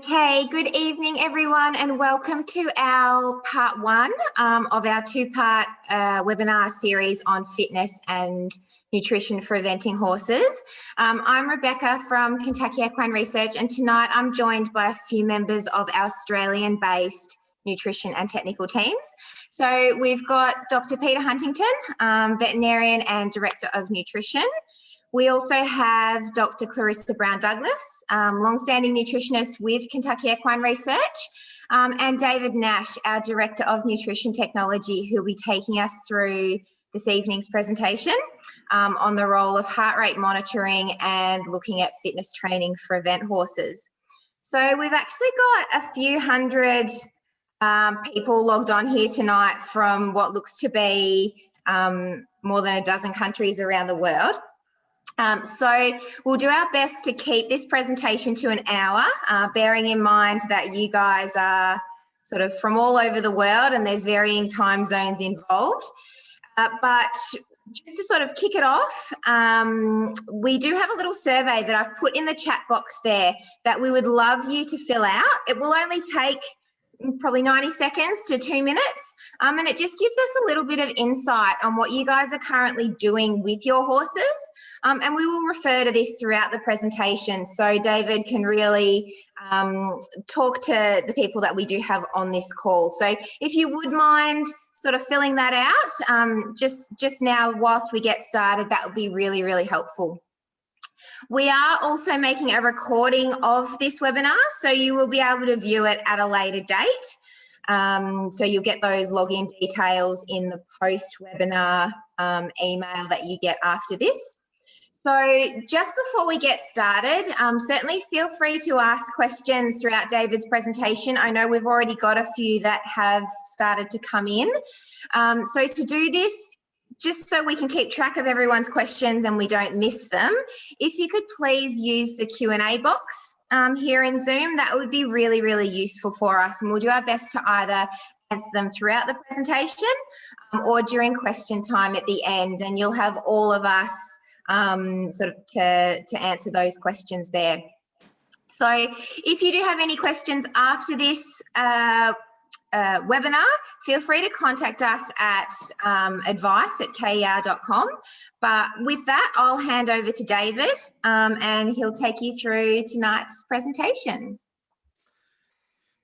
Okay, good evening everyone and welcome to our part one of our two-part webinar series on fitness and nutrition for eventing horses. I'm Rebecca from Kentucky Equine Research, and tonight I'm joined by a few members of our Australian-based nutrition and technical teams. So we've got Dr. Peter Huntington, veterinarian and director of nutrition. We also have Dr. Clarissa Brown-Douglas, long-standing nutritionist with Kentucky Equine Research, and David Nash, our Director of Nutrition Technology, who will be taking us through this evening's presentation on the role of heart rate monitoring and looking at fitness training for event horses. So we've actually got a few hundred people logged on here tonight from what looks to be more than a dozen countries around the world. So we'll do our best to keep this presentation to an hour, bearing in mind that you guys are sort of from all over the world and there's varying time zones involved. But just to sort of kick it off, we do have a little survey that I've put in the chat box there that we would love you to fill out. It will only take probably 90 seconds to 2 minutes, and it just gives us a little bit of insight on what you guys are currently doing with your horses, and we will refer to this throughout the presentation so David can really talk to the people that we do have on this call. So if you would mind sort of filling that out just now whilst we get started, that would be really, really helpful. We are also making a recording of this webinar, so you will be able to view it at a later date. So you'll get those login details in the post-webinar email that you get after this. So just before we get started, certainly feel free to ask questions throughout David's presentation. I know we've already got a few that have started to come in. So to do this, just so we can keep track of everyone's questions and we don't miss them, if you could please use the Q&A box here in Zoom, that would be really, really useful for us. And we'll do our best to either answer them throughout the presentation or during question time at the end. And you'll have all of us sort of to answer those questions there. So if you do have any questions after this webinar, feel free to contact us at advice@ker.com. But with that, I'll hand over to David and he'll take you through tonight's presentation.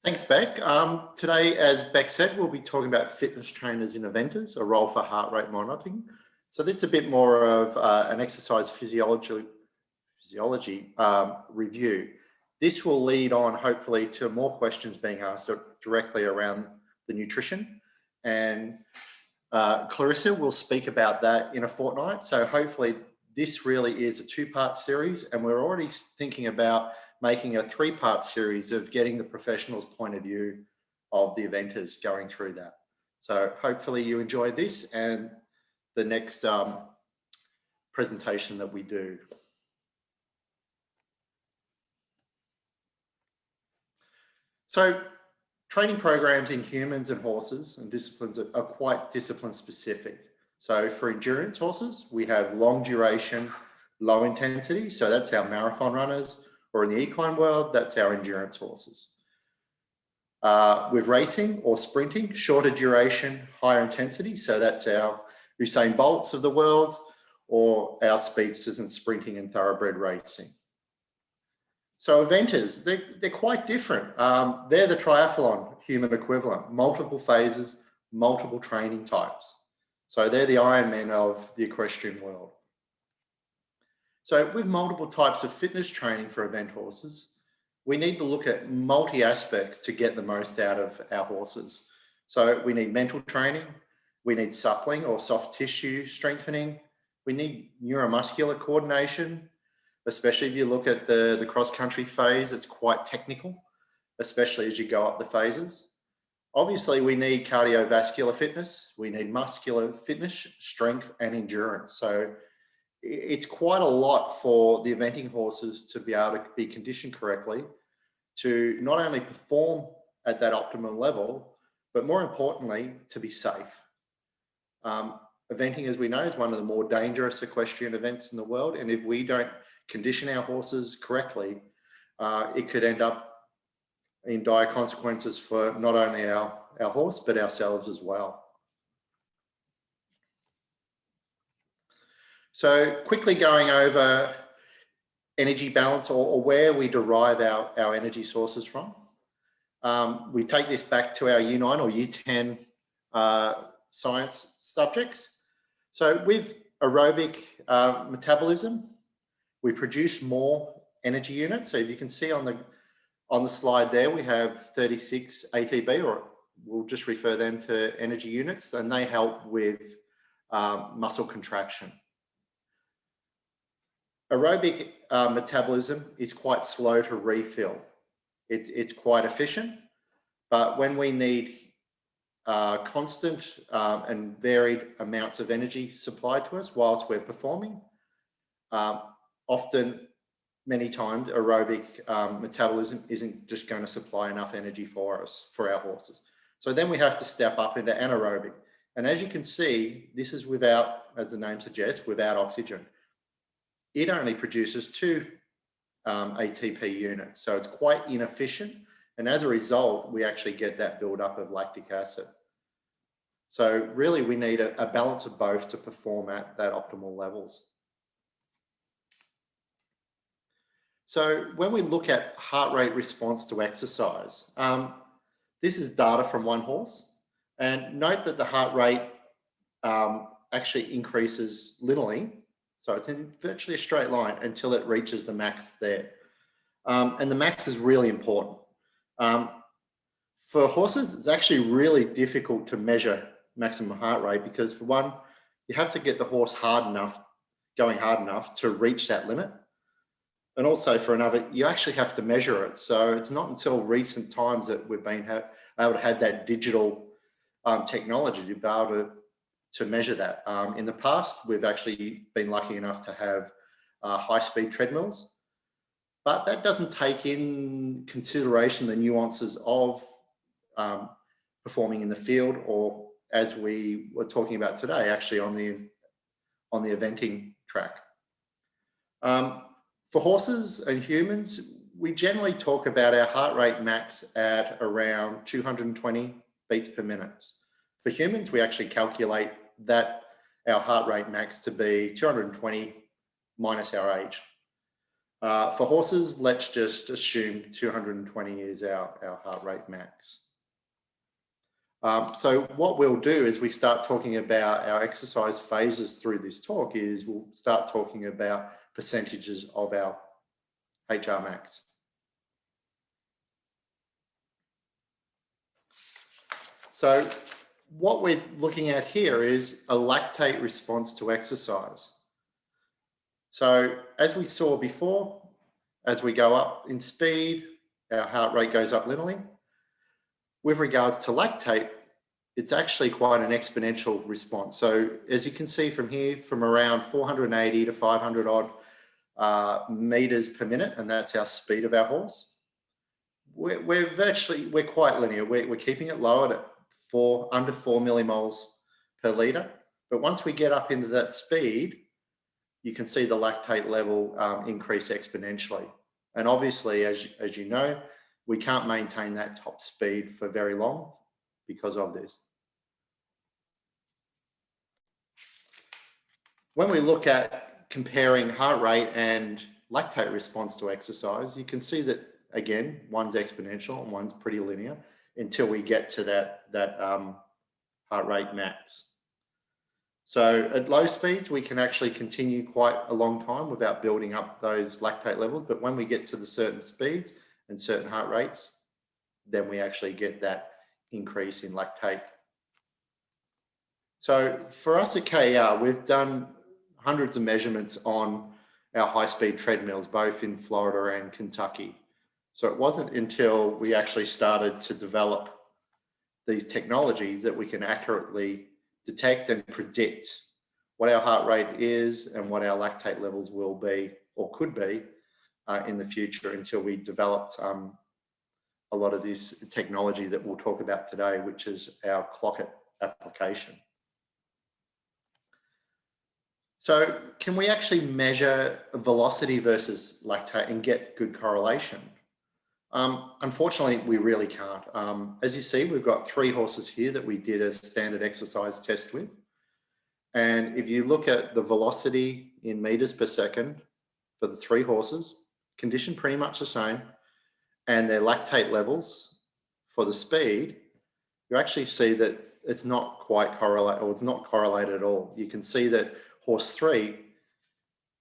Thanks, Beck. Today, as Beck said, we'll be talking about fitness trainers in eventers, a role for heart rate monitoring. So that's a bit more of an exercise physiology review. This will lead on, hopefully, to more questions being asked directly around the nutrition. And Clarissa will speak about that in a fortnight. So hopefully this really is a two-part series, and we're already thinking about making a three-part series of getting the professional's point of view of the eventers going through that. So hopefully you enjoy this and the next presentation that we do. So training programs in humans and horses and disciplines are quite discipline specific. So for endurance horses, we have long duration, low intensity. So that's our marathon runners, or in the equine world, that's our endurance horses. With racing or sprinting, shorter duration, higher intensity. So that's our Usain Bolts of the world, or our speedsters and sprinting and thoroughbred racing. So eventers, they're quite different. They're the triathlon human equivalent, multiple phases, multiple training types. So they're the Ironmen of the equestrian world. So with multiple types of fitness training for event horses, we need to look at multi-aspects to get the most out of our horses. So we need mental training, we need suppling or soft tissue strengthening, we need neuromuscular coordination, especially if you look at the cross-country phase, it's quite technical, especially as you go up the phases. Obviously, we need cardiovascular fitness, we need muscular fitness, strength, and endurance. So it's quite a lot for the eventing horses to be able to be conditioned correctly to not only perform at that optimal level, but more importantly, to be safe. Eventing, as we know, is one of the more dangerous equestrian events in the world. And if we don't condition our horses correctly, it could end up in dire consequences for not only our horse, but ourselves as well. So quickly going over energy balance, or where we derive our energy sources from. We take this back to our U9 or U10 science subjects. So with aerobic metabolism, we produce more energy units. So if you can see on the slide there, we have 36 ATB, or we'll just refer them to energy units, and they help with muscle contraction. Aerobic metabolism is quite slow to refill. It's quite efficient, but when we need constant and varied amounts of energy supplied to us whilst we're performing, many times aerobic metabolism isn't just going to supply enough energy for us, for our horses. So then we have to step up into anaerobic. And as you can see, this is without, as the name suggests, without oxygen. It only produces 2 ATP units. So it's quite inefficient. And as a result, we actually get that buildup of lactic acid. So really we need a balance of both to perform at that optimal levels. So when we look at heart rate response to exercise, this is data from one horse. And note that the heart rate actually increases linearly. So it's in virtually a straight line until it reaches the max there. And the max is really important. For horses, it's actually really difficult to measure maximum heart rate because, for one, you have to get the horse going hard enough to reach that limit. And also for another, you actually have to measure it. So it's not until recent times that we've been able to have that digital technology to be able to measure that. In the past, we've actually been lucky enough to have high-speed treadmills, but that doesn't take in consideration the nuances of performing in the field, or as we were talking about today, actually on the eventing track. For horses and humans, we generally talk about our heart rate max at around 220 beats per minute. For humans, we actually calculate that our heart rate max to be 220 minus our age. For horses, let's just assume 220 is our heart rate max. So what we'll do as we start talking about our exercise phases through this talk is we'll start talking about percentages of our HR max. So what we're looking at here is a lactate response to exercise. So as we saw before, as we go up in speed, our heart rate goes up linearly. With regards to lactate, it's actually quite an exponential response. So as you can see from here, from around 480 to 500 odd meters per minute, and that's our speed of our horse, we're quite linear. We're keeping it lowered at under 4 millimoles per litre. But once we get up into that speed, you can see the lactate level increase exponentially. And obviously, as you know, we can't maintain that top speed for very long because of this. When we look at comparing heart rate and lactate response to exercise, you can see that, again, one's exponential and one's pretty linear until we get to that heart rate max. So at low speeds, we can actually continue quite a long time without building up those lactate levels. But when we get to the certain speeds and certain heart rates, then we actually get that increase in lactate. So for us at KR, we've done hundreds of measurements on our high-speed treadmills, both in Florida and Kentucky. So it wasn't until we actually started to develop these technologies that we can accurately detect and predict what our heart rate is and what our lactate levels will be or could be in the future, until we developed a lot of this technology that we'll talk about today, which is our Clockit application. So can we actually measure velocity versus lactate and get good correlation? Unfortunately, we really can't. As you see, we've got 3 horses here that we did a standard exercise test with. And if you look at the velocity in meters per second for the 3 horses, condition pretty much the same, and their lactate levels for the speed, you actually see that it's not quite correlated, or it's not correlated at all. You can see that horse 3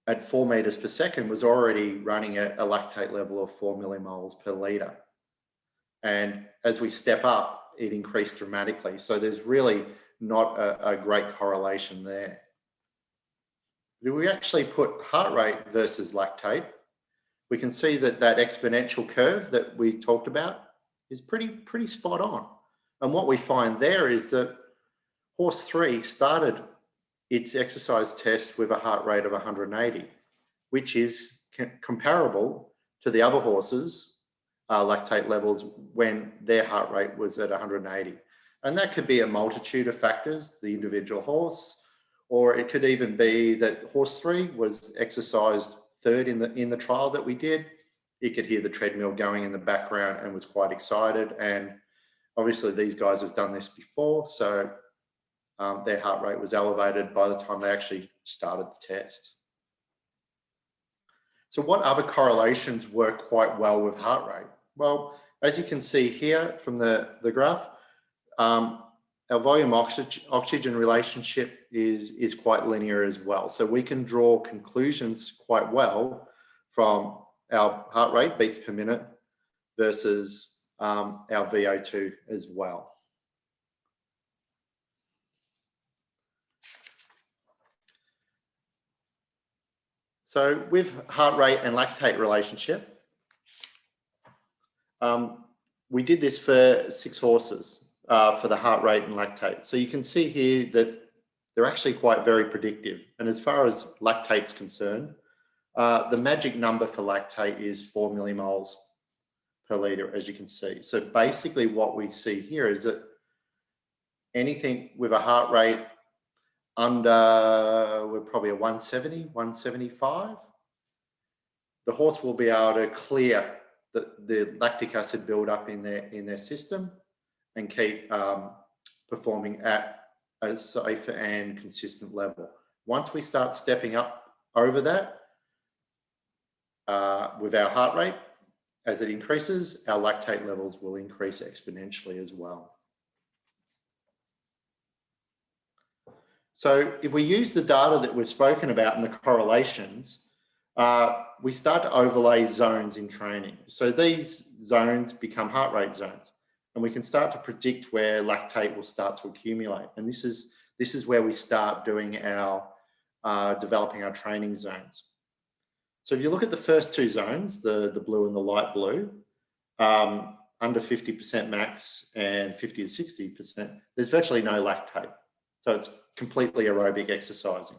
at 4 meters per second was already running at a lactate level of 4 millimoles per litre. And as we step up, it increased dramatically. So there's really not a great correlation there. If we actually put heart rate versus lactate, we can see that that exponential curve that we talked about is pretty spot on. And what we find there is that horse 3 started its exercise test with a heart rate of 180, which is comparable to the other horses' lactate levels when their heart rate was at 180. And that could be a multitude of factors, the individual horse, or it could even be that horse 3 was exercised third in the trial that we did. It could hear the treadmill going in the background and was quite excited. And obviously these guys have done this before, so their heart rate was elevated by the time they actually started the test. So what other correlations work quite well with heart rate? Well, as you can see here from the graph, our volume oxygen relationship is quite linear as well. So we can draw conclusions quite well from our heart rate, beats per minute, versus our VO2 as well. So with heart rate and lactate relationship, we did this for 6 horses for the heart rate and lactate. So you can see here that they're actually quite very predictive. And as far as lactate's concerned, the magic number for lactate is 4 millimoles per litre, as you can see. So basically what we see here is that anything with a heart rate under, we're probably a 170, 175, the horse will be able to clear the lactic acid buildup in their system and keep performing at a safe and consistent level. Once we start stepping up over that with our heart rate, as it increases, our lactate levels will increase exponentially as well. So if we use the data that we've spoken about and the correlations, we start to overlay zones in training. So these zones become heart rate zones, and we can start to predict where lactate will start to accumulate. And this is where we start doing our developing our training zones. So if you look at the first 2 zones, the blue and the light blue, under 50% max and 50 to 60%, there's virtually no lactate. So it's completely aerobic exercising.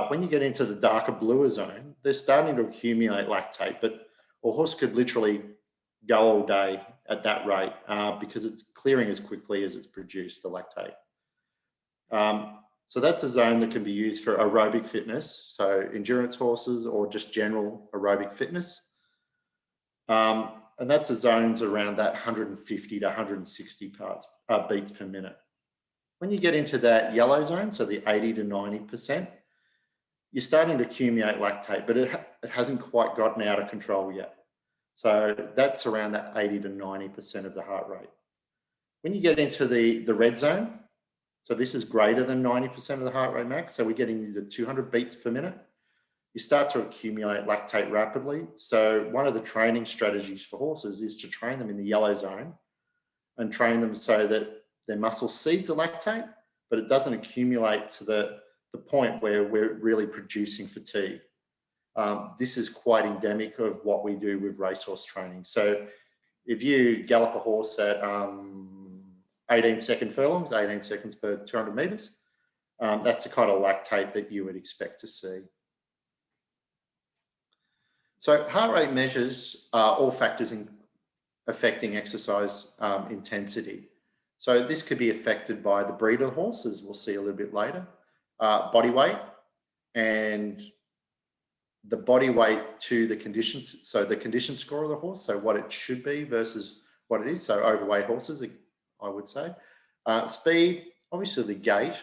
When you get into the darker bluer zone, they're starting to accumulate lactate, but a horse could literally go all day at that rate because it's clearing as quickly as it's produced the lactate. So that's a zone that can be used for aerobic fitness, so endurance horses or just general aerobic fitness. And that's the zones around that 150 to 160 beats per minute. When you get into that yellow zone, so the 80 to 90%, you're starting to accumulate lactate, but it hasn't quite gotten out of control yet. So that's around that 80 to 90% of the heart rate. When you get into the red zone, so this is greater than 90% of the heart rate max, so we're getting into 200 beats per minute, you start to accumulate lactate rapidly. So one of the training strategies for horses is to train them in the yellow zone and train them so that their muscle sees the lactate, but it doesn't accumulate to the point where we're really producing fatigue. This is quite endemic of what we do with racehorse training. So if you gallop a horse at 18-second furlongs, 18 seconds per 200 meters, that's the kind of lactate that you would expect to see. So heart rate measures all factors in affecting exercise intensity. So this could be affected by the breed of the horse, as we'll see a little bit later, body weight, and the body weight to the conditions, so the condition score of the horse, so what it should be versus what it is, so overweight horses, I would say. Speed, obviously the gait,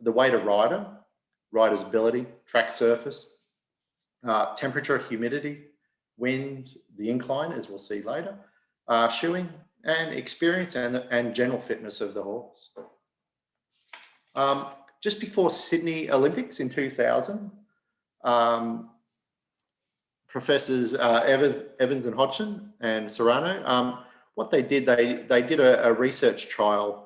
the weight of rider, rider's ability, track surface, temperature, humidity, wind, the incline, as we'll see later, shoeing, and experience and general fitness of the horse. Just before Sydney Olympics in 2000, Professors Evans and Hodgson and Serrano, what they did, they did a research trial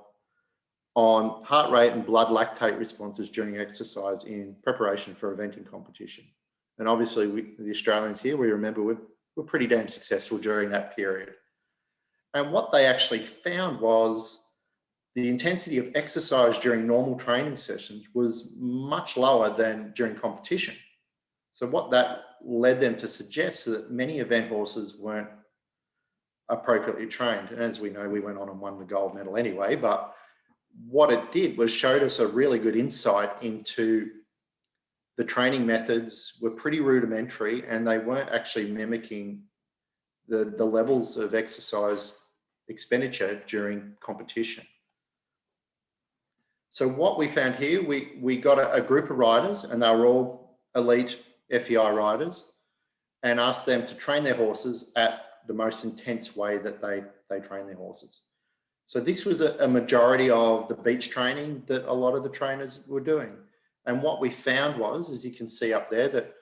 on heart rate and blood lactate responses during exercise in preparation for eventing competition. And obviously, the Australians here, we remember we're pretty damn successful during that period. And what they actually found was the intensity of exercise during normal training sessions was much lower than during competition. So what that led them to suggest that many event horses weren't appropriately trained. And as we know, we went on and won the gold medal anyway, but what it did was showed us a really good insight into the training methods were pretty rudimentary and they weren't actually mimicking the levels of exercise expenditure during competition. So what we found here, we got a group of riders and they were all elite FEI riders and asked them to train their horses at the most intense way that they train their horses. So this was a majority of the beach training that a lot of the trainers were doing. And what we found was, as you can see up there, that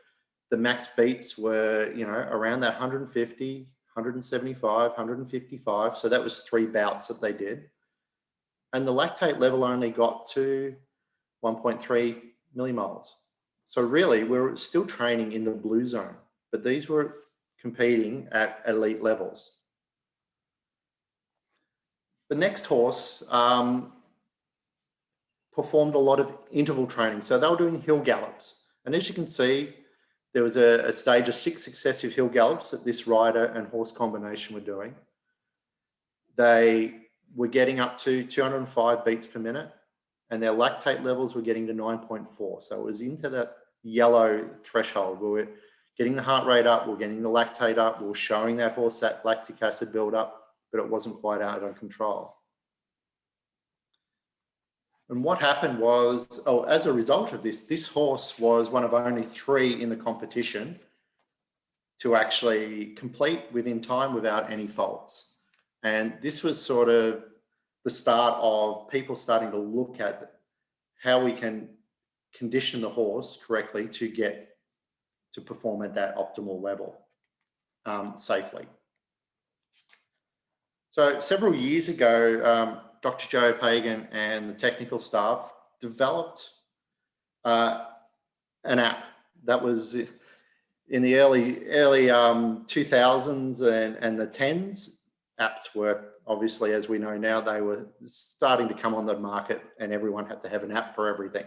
the max beats were, around that 150, 175, 155. So that was 3 bouts that they did. And the lactate level only got to 1.3 millimoles. So really, we're still training in the blue zone, but these were competing at elite levels. The next horse performed a lot of interval training. So they were doing hill gallops. And as you can see, there was a stage of 6 successive hill gallops that this rider and horse combination were doing. They were getting up to 205 beats per minute and their lactate levels were getting to 9.4. So it was into that yellow threshold. We were getting the heart rate up, we're getting the lactate up, we were showing that horse that lactic acid build up, but it wasn't quite out of control. And what happened was, as a result of this horse was one of only 3 in the competition to actually complete within time without any faults. And this was sort of the start of people starting to look at how we can condition the horse correctly to get to perform at that optimal level safely. So several years ago, Dr. Joe Pagan and the technical staff developed an app that was in the early 2000s and the 10s. Apps were obviously, as we know now, they were starting to come on the market and everyone had to have an app for everything.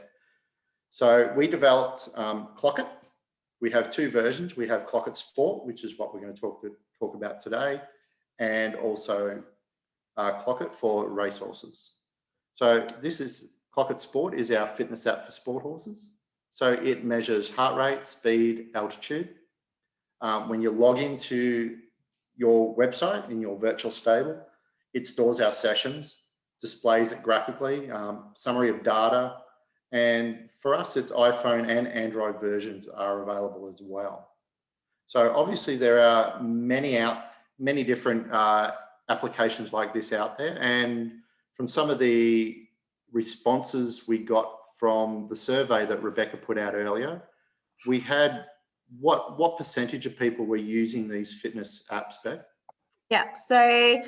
So we developed Clockit. We have 2 versions. We have Clockit Sport, which is what we're going to talk about today, and also Clockit for racehorses. So Clockit Sport is our fitness app for sport horses. So it measures heart rate, speed, altitude. When you log into your website in your virtual stable, it stores our sessions, displays it graphically, summary of data. And for us, it's iPhone and Android versions are available as well. So obviously there are many different applications like this out there. And from some of the responses we got from the survey that Rebecca put out earlier, we had what percentage of people were using these fitness apps, Beck? Yeah, so it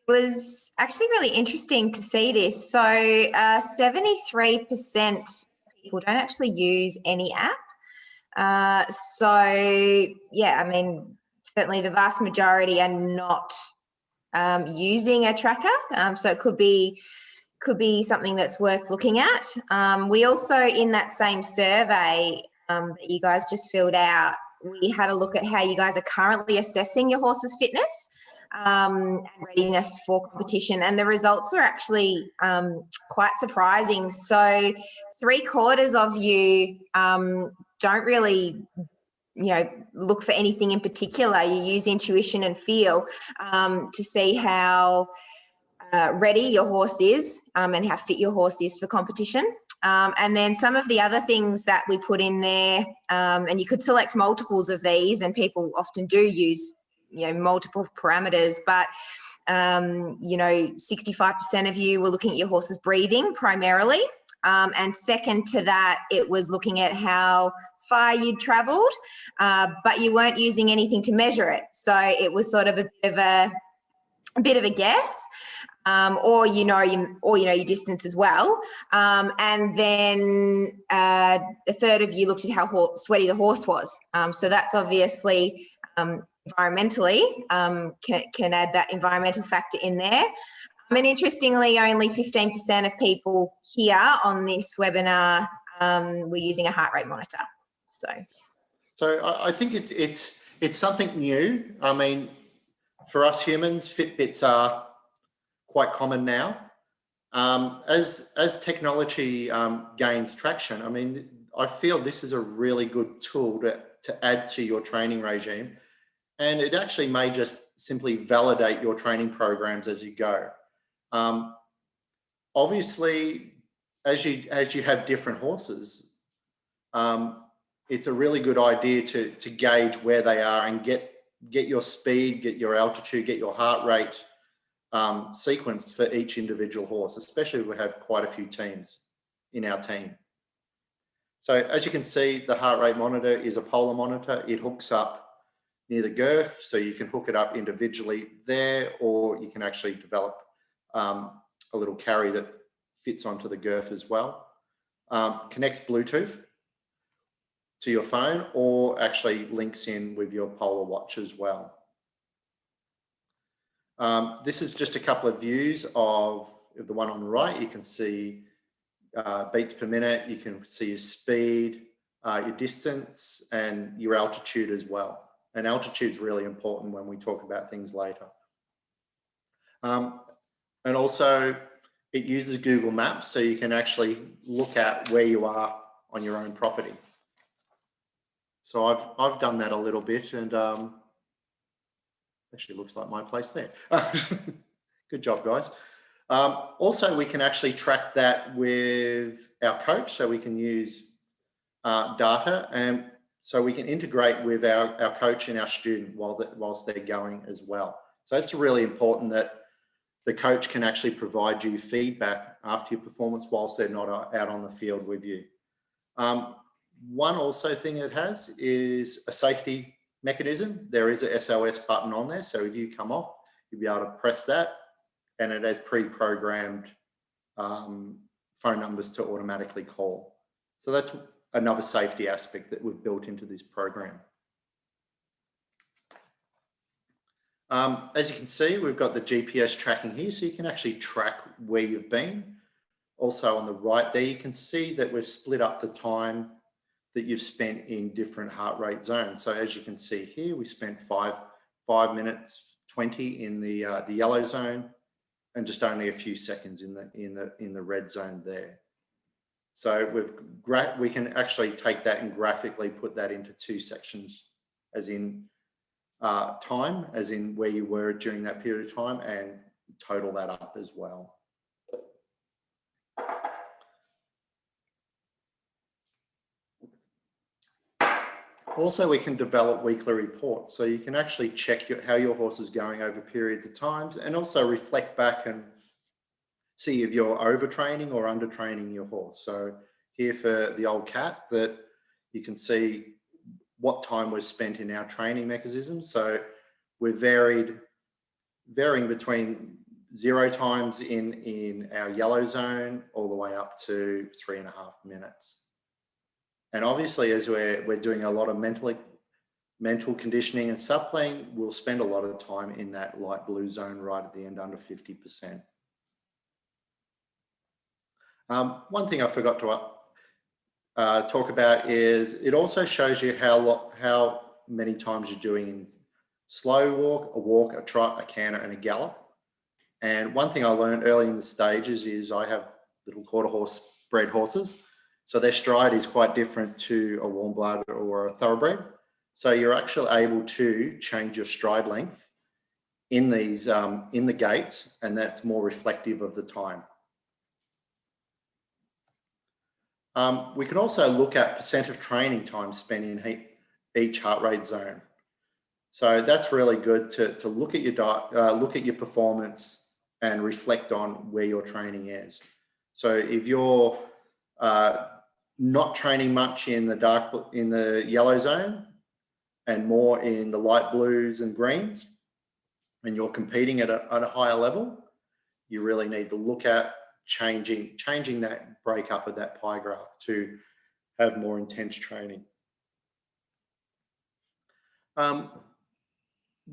was actually really interesting to see this. So 73% people don't actually use any app. So yeah, I mean, certainly the vast majority are not using a tracker. So it could be something that's worth looking at. We also, in that same survey that you guys just filled out, we had a look at how you guys are currently assessing your horse's fitness and readiness for competition. And the results were actually quite surprising. So 3/4 of you don't really, look for anything in particular. You use intuition and feel to see how ready your horse is and how fit your horse is for competition. And then some of the other things that we put in there, and you could select multiples of these, and people often do use, multiple parameters, but 65% of you were looking at your horse's breathing primarily. And second to that, it was looking at how far you'd travelled, but you weren't using anything to measure it. So it was sort of a bit of a guess. Or your distance as well, and then a third of you looked at how sweaty the horse was. So that's obviously environmentally can add that environmental factor in there. And interestingly, only 15% of people here on this webinar were using a heart rate monitor. So I think it's something new. I mean, for us humans, Fitbits are quite common now. As technology gains traction, I mean, I feel this is a really good tool to add to your training regime, and it actually may just simply validate your training programs as you go. Obviously, as you have different horses, it's a really good idea to gauge where they are and get your speed, get your altitude, get your heart rate sequenced for each individual horse, especially if we have quite a few teams in our team. So as you can see, the heart rate monitor is a polar monitor. It hooks up near the girth, so you can hook it up individually there, or you can actually develop a little carry that fits onto the girth as well. Connects Bluetooth to your phone, or actually links in with your Polar watch as well. This is just a couple of views of the one on the right. You can see beats per minute. You can see your speed, your distance, and your altitude as well. And altitude is really important when we talk about things later. And also, it uses Google Maps, so you can actually look at where you are on your own property. So I've done that a little bit, and actually looks like my place there. Good job, guys. Also, we can actually track that with our coach, so we can use data, and so we can integrate with our coach and our student whilst they're going as well. So it's really important that the coach can actually provide you feedback after your performance whilst they're not out on the field with you. One also thing it has is a safety mechanism. There is a SOS button on there. So if you come off, you'll be able to press that, and it has pre-programmed phone numbers to automatically call. So that's another safety aspect that we've built into this program. As you can see, we've got the GPS tracking here, so you can actually track where you've been. Also on the right there, you can see that we've split up the time that you've spent in different heart rate zones. So as you can see here, we spent 5 minutes 20 in the yellow zone, and just only a few seconds in the red zone there. So we can actually take that and graphically put that into 2 sections, as in time, as in where you were during that period of time, and total that up as well. Also, we can develop weekly reports, so you can actually check how your horse is going over periods of times, and also reflect back and see if you're overtraining or undertraining your horse. So here for the old cat, that you can see what time was spent in our training mechanisms. So we're varying between 0 times in our yellow zone all the way up to 3.5 minutes. And obviously, as we're doing a lot of mental conditioning and suppling, we'll spend a lot of time in that light blue zone right at the end, under 50%. One thing I forgot to talk about is it also shows you how many times you're doing in slow walk, a trot, a canter, and a gallop. And one thing I learned early in the stages is I have little quarter horse bred horses, So their stride is quite different to a warm blood or a thoroughbred. So you're actually able to change your stride length in these in the gaits, and that's more reflective of the time. We can also look at percent of training time spent in each heart rate zone. So that's really good to look at your performance and reflect on where your training is. So if you're not training much in the yellow zone and more in the light blues and greens, and you're competing at a higher level, you really need to look at changing that breakup of that pie graph to have more intense training.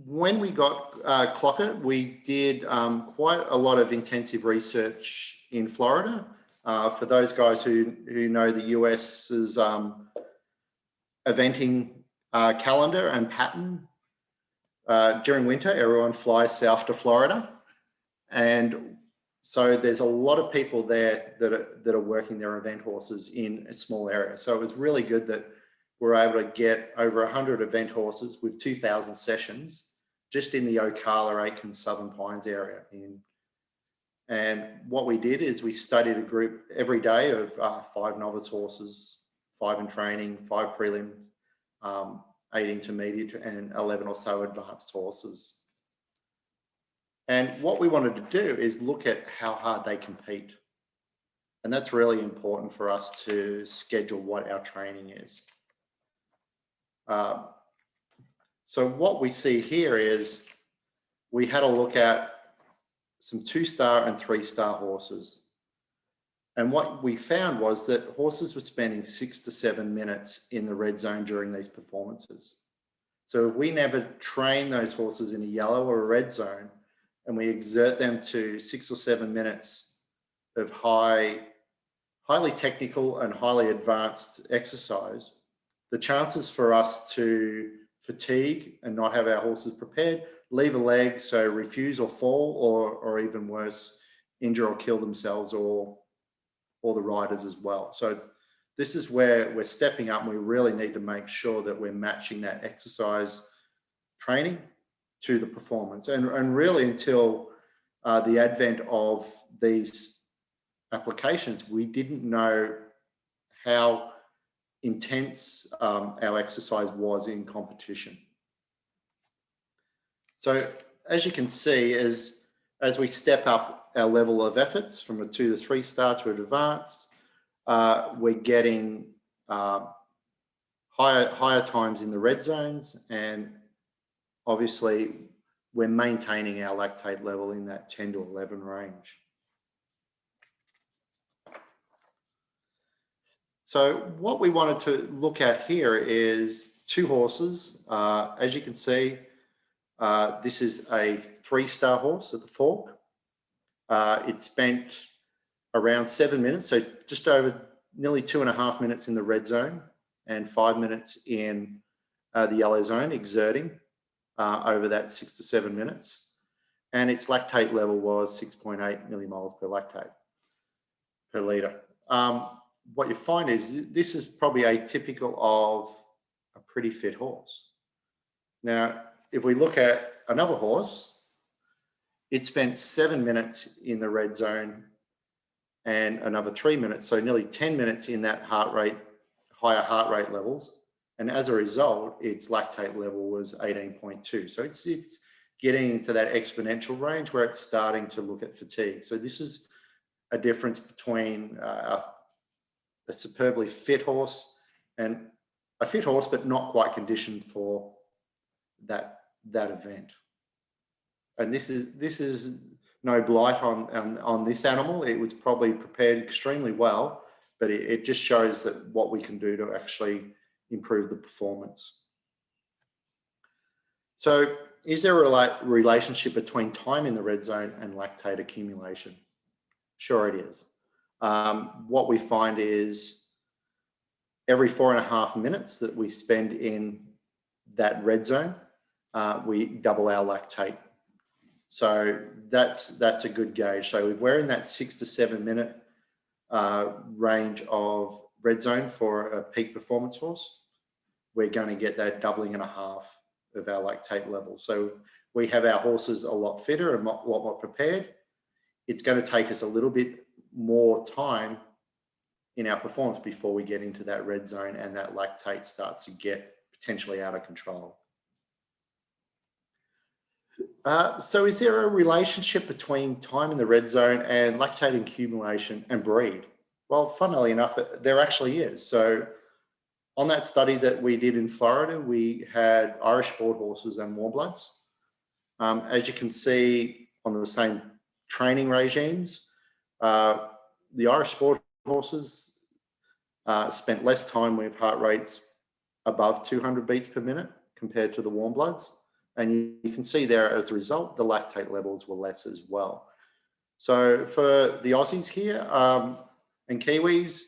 When we got Clocker, we did quite a lot of intensive research in Florida. For those guys who know the US's eventing calendar and pattern, during winter, everyone flies south to Florida. And so there's a lot of people there that are working their event horses in a small area. So it was really good that we're able to get over 100 event horses with 2,000 sessions just in the Ocala, Aiken, Southern Pines area. And what we did is we studied a group every day of 5 novice horses, 5 in training, 5 prelim, 8 intermediate, and 11 or so advanced horses. And what we wanted to do is look at how hard they compete. And that's really important for us to schedule what our training is. So what we see here is we had a look at some 2-star and 3-star horses. And what we found was that horses were spending 6 to 7 minutes in the red zone during these performances. So if we never train those horses in a yellow or a red zone, and we exert them to 6 or 7 minutes of highly technical and highly advanced exercise, the chances for us to fatigue and not have our horses prepared, leave a leg, so refuse or fall, or even worse, injure or kill themselves or the riders as well. So this is where we're stepping up, and we really need to make sure that we're matching that exercise training to the performance. And really until the advent of these applications, we didn't know how intense our exercise was in competition. So as you can see, as we step up our level of efforts from a 2 to 3-star to advanced, we're getting higher times in the red zones, and obviously we're maintaining our lactate level in that 10 to 11 range. So what we wanted to look at here is 2 horses. As you can see, this is a 3-star horse at the fork. It spent around 7 minutes, so just over nearly 2.5 minutes in the red zone and 5 minutes in the yellow zone, exerting over that 6 to 7 minutes. And its lactate level was 6.8 millimoles per lactate per litre. What you find is this is probably atypical of a pretty fit horse. Now, if we look at another horse, it spent 7 minutes in the red zone and another 3 minutes, so nearly 10 minutes in that higher heart rate levels. And as a result, its lactate level was 18.2. So it's getting into that exponential range where it's starting to look at fatigue. So this is a difference between a superbly fit horse and a fit horse, but not quite conditioned for that event. And this is no blight on this animal. It was probably prepared extremely well, but it just shows that what we can do to actually improve the performance. So is there a relationship between time in the red zone and lactate accumulation? Sure it is. What we find is every 4.5 minutes that we spend in that red zone, we double our lactate. So that's a good gauge. So if we're in that 6 to 7 minute range of red zone for a peak performance horse, we're going to get that doubling and a half of our lactate level. So we have our horses a lot fitter and a lot more prepared. It's going to take us a little bit more time in our performance before we get into that red zone and that lactate starts to get potentially out of control. So is there a relationship between time in the red zone and lactate accumulation and breed? Well, funnily enough, there actually is. So on that study that we did in Florida, we had Irish sport horses and warm bloods. As you can see on the same training regimes, the Irish sport horses spent less time with heart rates above 200 beats per minute compared to the warm bloods. And you can see there as a result, the lactate levels were less as well. So for the Aussies here and Kiwis,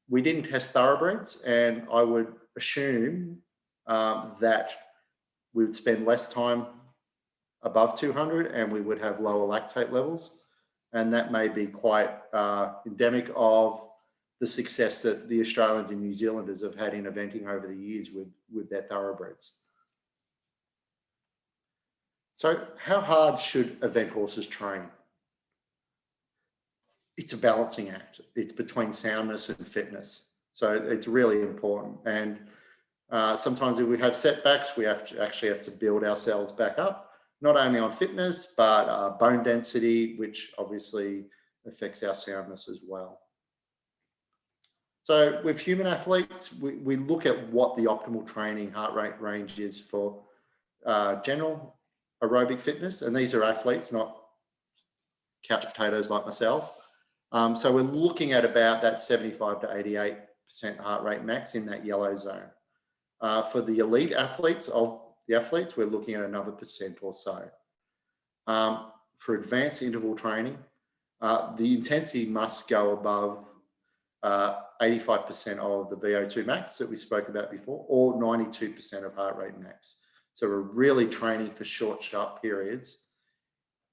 we didn't test thoroughbreds, and I would assume that we would spend less time above 200 and we would have lower lactate levels. And that may be quite endemic of the success that the Australians and New Zealanders have had in eventing over the years with their thoroughbreds. So how hard should event horses train? It's a balancing act. It's between soundness and fitness. So it's really important. And sometimes if we have setbacks, we actually have to build ourselves back up, not only on fitness, but bone density, which obviously affects our soundness as well. So with human athletes, we look at what the optimal training heart rate range is for general aerobic fitness. And these are athletes, not couch potatoes like myself. So we're looking at about that 75 to 88% heart rate max in that yellow zone. For the elite athletes we're looking at another percent or so. For advanced interval training, the intensity must go above 85% of the VO2 max that we spoke about before, or 92% of heart rate max. So we're really training for short, sharp periods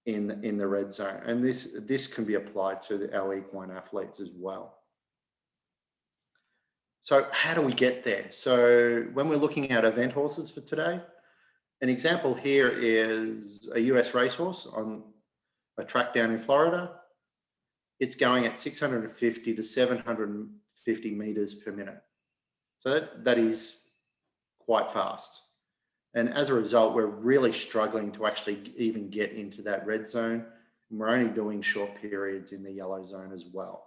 in the red zone. And this can be applied to our equine athletes as well. So how do we get there? So when we're looking at event horses for today, an example here is a US racehorse on a track down in Florida. It's going at 650 to 750 meters per minute. So that is quite fast. And as a result, we're really struggling to actually even get into that red zone. And we're only doing short periods in the yellow zone as well.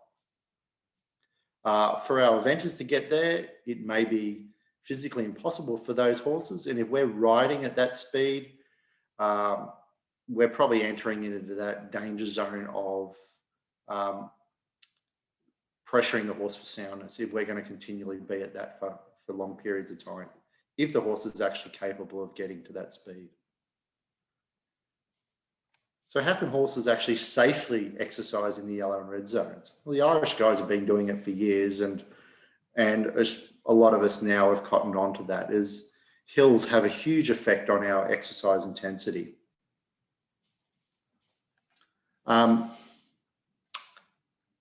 For our eventers to get there, it may be physically impossible for those horses. And if we're riding at that speed, we're probably entering into that danger zone of pressuring the horse for soundness if we're going to continually be at that for long periods of time, if the horse is actually capable of getting to that speed. So how can horses actually safely exercise in the yellow and red zones? Well, the Irish guys have been doing it for years, and a lot of us now have cottoned on to that, as hills have a huge effect on our exercise intensity.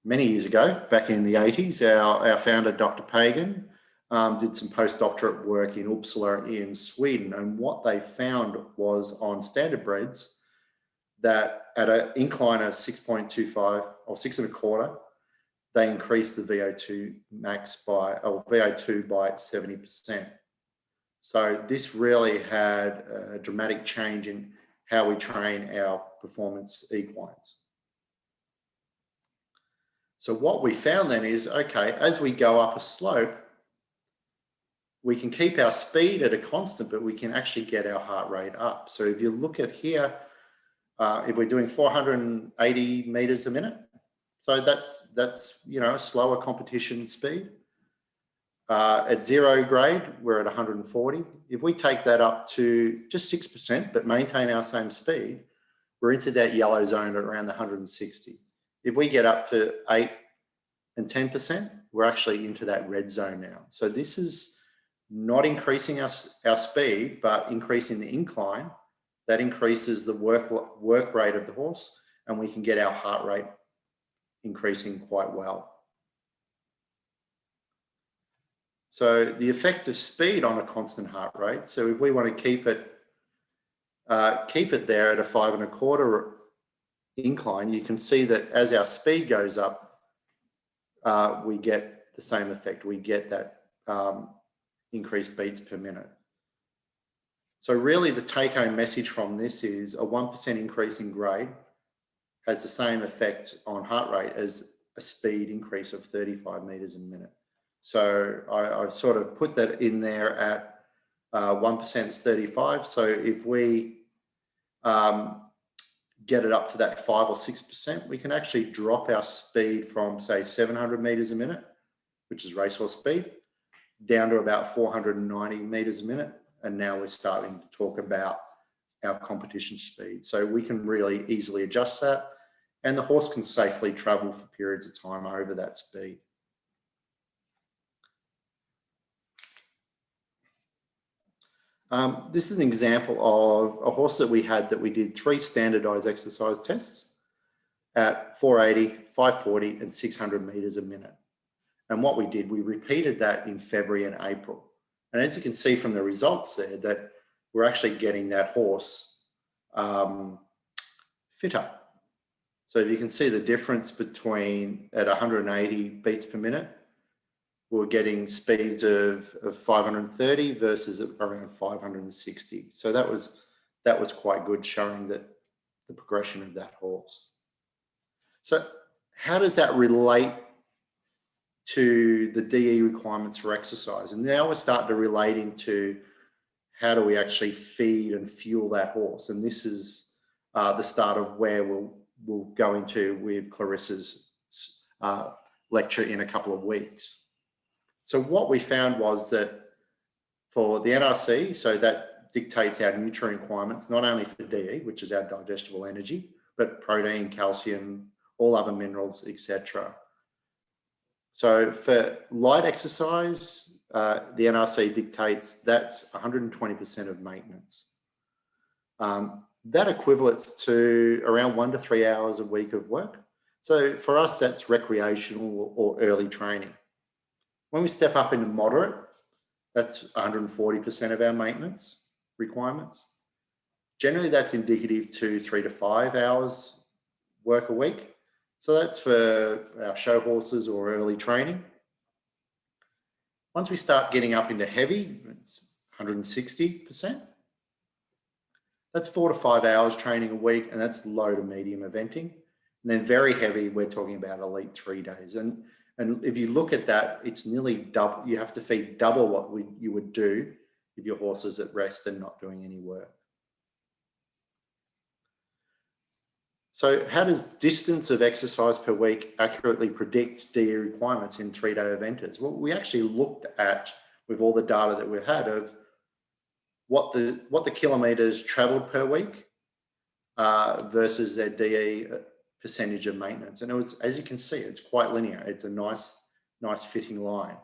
Many years ago, back in the 80s, our founder, Dr. Pagan, did some postdoctorate work in Uppsala in Sweden. And what they found was on standardbreds that at an incline of 6.25 or 6.25, they increased the VO2 max VO2 by 70%. So this really had a dramatic change in how we train our performance equines. So what we found then is, okay, as we go up a slope, we can keep our speed at a constant, but we can actually get our heart rate up. So if you look at here, if we're doing 480 meters a minute, so that's a slower competition speed. At 0 grade, we're at 140. If we take that up to just 6%, but maintain our same speed, we're into that yellow zone at around the 160. If we get up to 8 and 10%, we're actually into that red zone now. So this is not increasing our speed, but increasing the incline. That increases the work rate of the horse, and we can get our heart rate increasing quite well. So the effective speed on a constant heart rate. So if we want to keep it there at a 5 1/4 incline, you can see that as our speed goes up, we get the same effect. We get that increased beats per minute. So really the take-home message from this is a 1% increase in grade has the same effect on heart rate as a speed increase of 35 meters a minute. So I sort of put that in there at 1% is 35. So if we get it up to that 5 or 6%, we can actually drop our speed from, say, 700 meters a minute, which is racehorse speed, down to about 490 meters a minute. And now we're starting to talk about our competition speed. So we can really easily adjust that, and the horse can safely travel for periods of time over that speed. This is an example of a horse that we did 3 standardized exercise tests at 480, 540, and 600 meters a minute. And what we did, we repeated that in February and April. And as you can see from the results there, that we're actually getting that horse fitter. So if you can see the difference between at 180 beats per minute, we're getting speeds of 530 versus around 560. So that was quite good, showing that the progression of that horse. So how does that relate to the DE requirements for exercise? And now we're starting to relate into how do we actually feed and fuel that horse. And this is the start of where we'll go into with Clarissa's lecture in a couple of weeks. So what we found was that for the NRC, so that dictates our nutrient requirements, not only for DE, which is our digestible energy, but protein, calcium, all other minerals, etc. So for light exercise, the NRC dictates that's 120% of maintenance. That equates to around 1 to 3 hours a week of work. So for us, that's recreational or early training. When we step up into moderate, that's 140% of our maintenance requirements. Generally, that's indicative to 3 to 5 hours work a week. So that's for our show horses or early training. Once we start getting up into heavy, it's 160%. That's 4 to 5 hours training a week, and that's low to medium eventing. And then very heavy, we're talking about elite 3 days. And if you look at that, it's nearly double. You have to feed double what you would do if your horse is at rest and not doing any work. So how does distance of exercise per week accurately predict DE requirements in 3-day eventers? Well, we actually looked at, with all the data that we've had, of what the kilometres travelled per week versus their DE percentage of maintenance. And it was, as you can see, it's quite linear. It's a nice fitting line.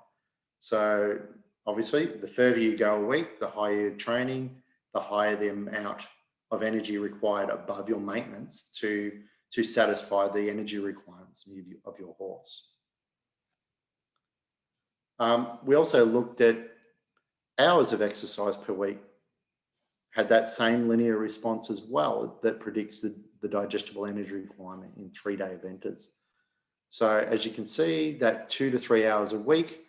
So obviously, the further you go a week, the higher your training, the higher the amount of energy required above your maintenance to satisfy the energy requirements of your horse. We also looked at hours of exercise per week, had that same linear response as well that predicts the digestible energy requirement in 3-day eventers. So as you can see, that 2 to 3 hours a week,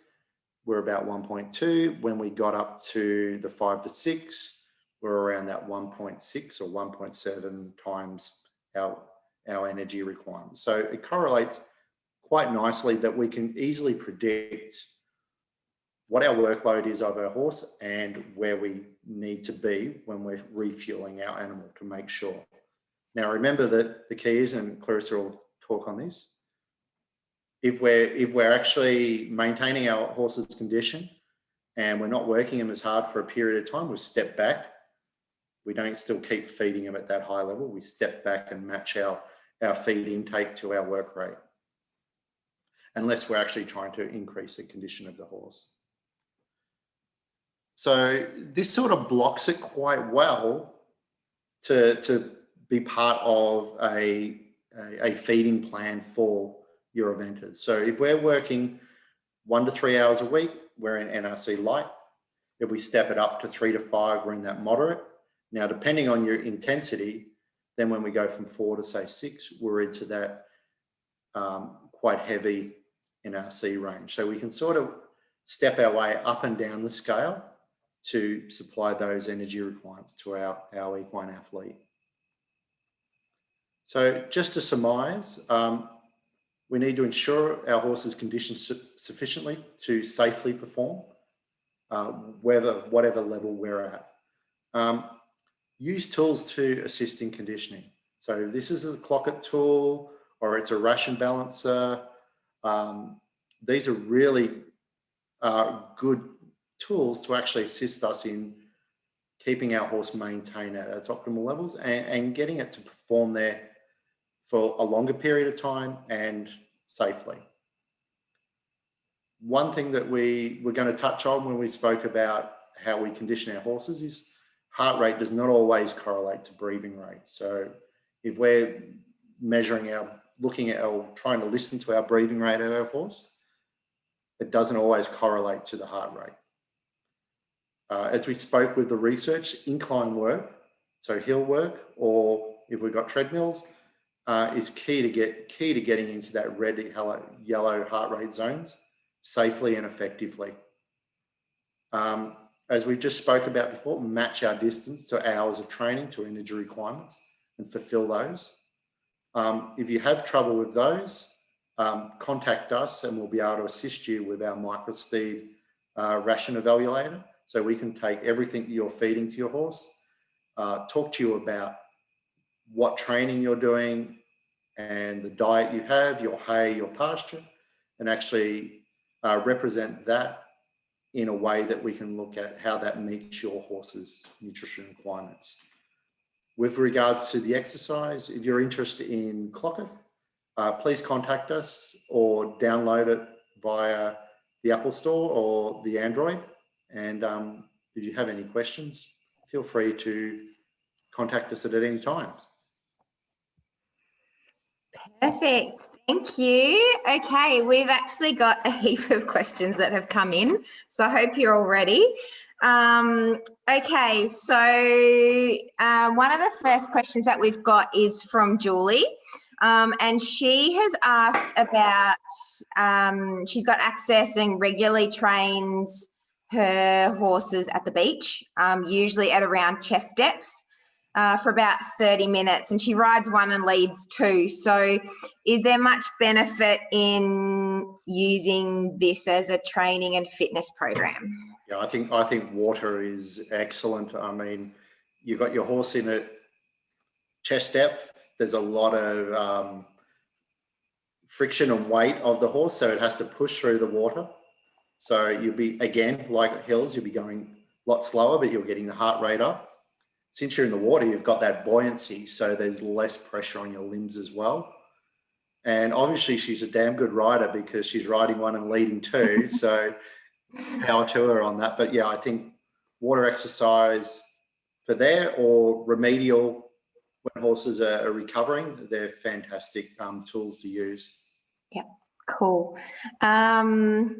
we're about 1.2. When we got up to the 5 to 6, we're around that 1.6 or 1.7 times our energy requirements. So it correlates quite nicely that we can easily predict what our workload is of our horse and where we need to be when we're refueling our animal to make sure. Now, remember that the key is, and Clarissa will talk on this, if we're actually maintaining our horse's condition and we're not working him as hard for a period of time, we step back. We don't still keep feeding him at that high level. We step back and match our feed intake to our work rate, unless we're actually trying to increase the condition of the horse. So this sort of blocks it quite well to be part of a feeding plan for your eventers. So if we're working 1 to 3 hours a week, we're in NRC light. If we step it up to 3 to 5, we're in that moderate. Now, depending on your intensity, then when we go from 4 to say 6, we're into that quite heavy NRC range. So we can sort of step our way up and down the scale to supply those energy requirements to our equine athlete. So just to surmise, we need to ensure our horse is conditioned sufficiently to safely perform, whatever level we're at. Use tools to assist in conditioning. So if this is a Clockett tool or it's a ration balancer, these are really good tools to actually assist us in keeping our horse maintained at its optimal levels and getting it to perform there for a longer period of time and safely. One thing that we were going to touch on when we spoke about how we condition our horses is heart rate does not always correlate to breathing rate. So if we're measuring looking at or trying to listen to our breathing rate of our horse, it doesn't always correlate to the heart rate. As we spoke with the research, incline work, so hill work, or if we've got treadmills, is key to getting into that red, yellow heart rate zones safely and effectively. As we just spoke about before, match our distance to hours of training to energy requirements and fulfill those. If you have trouble with those, contact us and we'll be able to assist you with our MicroSteed ration evaluator. So we can take everything that you're feeding to your horse, talk to you about what training you're doing and the diet you have, your hay, your pasture, and actually represent that in a way that we can look at how that meets your horse's nutrition requirements. With regards to the exercise, if you're interested in Clockett, please contact us or download it via the Apple Store or the Android. And if you have any questions, feel free to contact us at any time. Perfect. Thank you. Okay, we've actually got a heap of questions that have come in, so I hope you're all ready. Okay, so one of the first questions that we've got is from Julie, and she has asked about, she's got access and regularly trains her horses at the beach, usually at around chest depth. For about 30 minutes, and she rides one and leads two. So is there much benefit in using this as a training and fitness program? Yeah, I think water is excellent. I mean, you've got your horse in at chest depth. There's a lot of friction and weight of the horse, so it has to push through the water. So you'll be, again, like hills, you'll be going a lot slower, but you're getting the heart rate up. Since you're in the water, you've got that buoyancy, so there's less pressure on your limbs as well. And obviously she's a damn good rider because she's riding one and leading two, so power to her on that. But yeah, I think water exercise for there or remedial when horses are recovering, they're fantastic tools to use. Yeah, cool. Andrew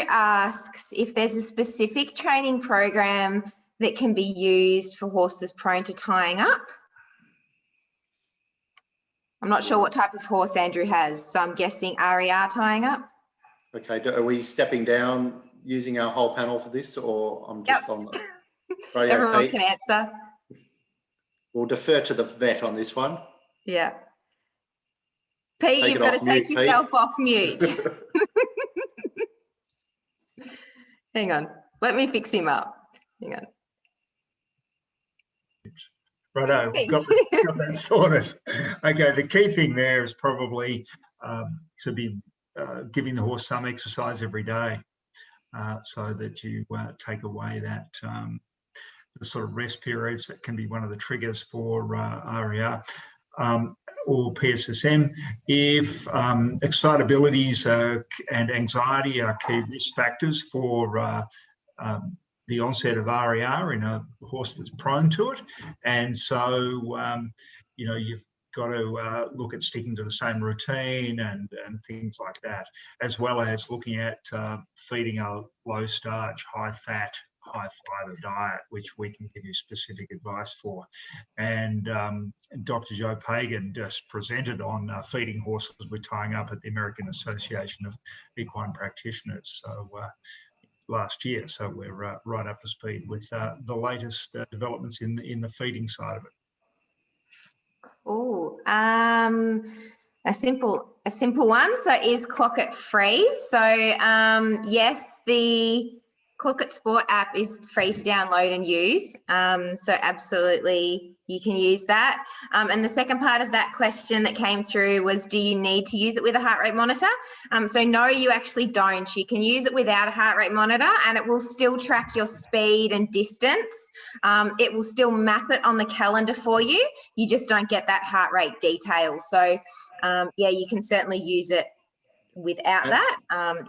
asks if there's a specific training program that can be used for horses prone to tying up. I'm not sure what type of horse Andrew has, so I'm guessing RER tying up. Okay, are we stepping down using our whole panel for this, or I'm just on the radio? Everyone Pete? can answer. We'll defer to the vet on this one. Yeah. Pete, you've got to take yourself off mute. Hang on, let me fix him up. Hang on. Righto, we've got that sorted. Okay, the key thing there is probably to be giving the horse some exercise every day so that you take away that the sort of rest periods that can be one of the triggers for RER or PSSM. If excitabilities and anxiety are key risk factors for the onset of RER in a horse that's prone to it. And so, you know, you've got to look at sticking to the same routine and things like that, as well as looking at feeding a low starch, high fat, high fibre diet, which we can give you specific advice for. And Dr. Joe Pagan just presented on feeding horses with tying up at the American Association of Equine Practitioners last year. So we're right up to speed with the latest developments in the feeding side of it. Cool. A simple one. So is Clockit free? So yes, the Clockit Sport app is free to download and use. So absolutely you can use that. And the second part of that question that came through was, do you need to use it with a heart rate monitor? So no, you actually don't. You can use it without a heart rate monitor and it will still track your speed and distance. It will still map it on the calendar for you. You just don't get that heart rate detail. So yeah, you can certainly use it without that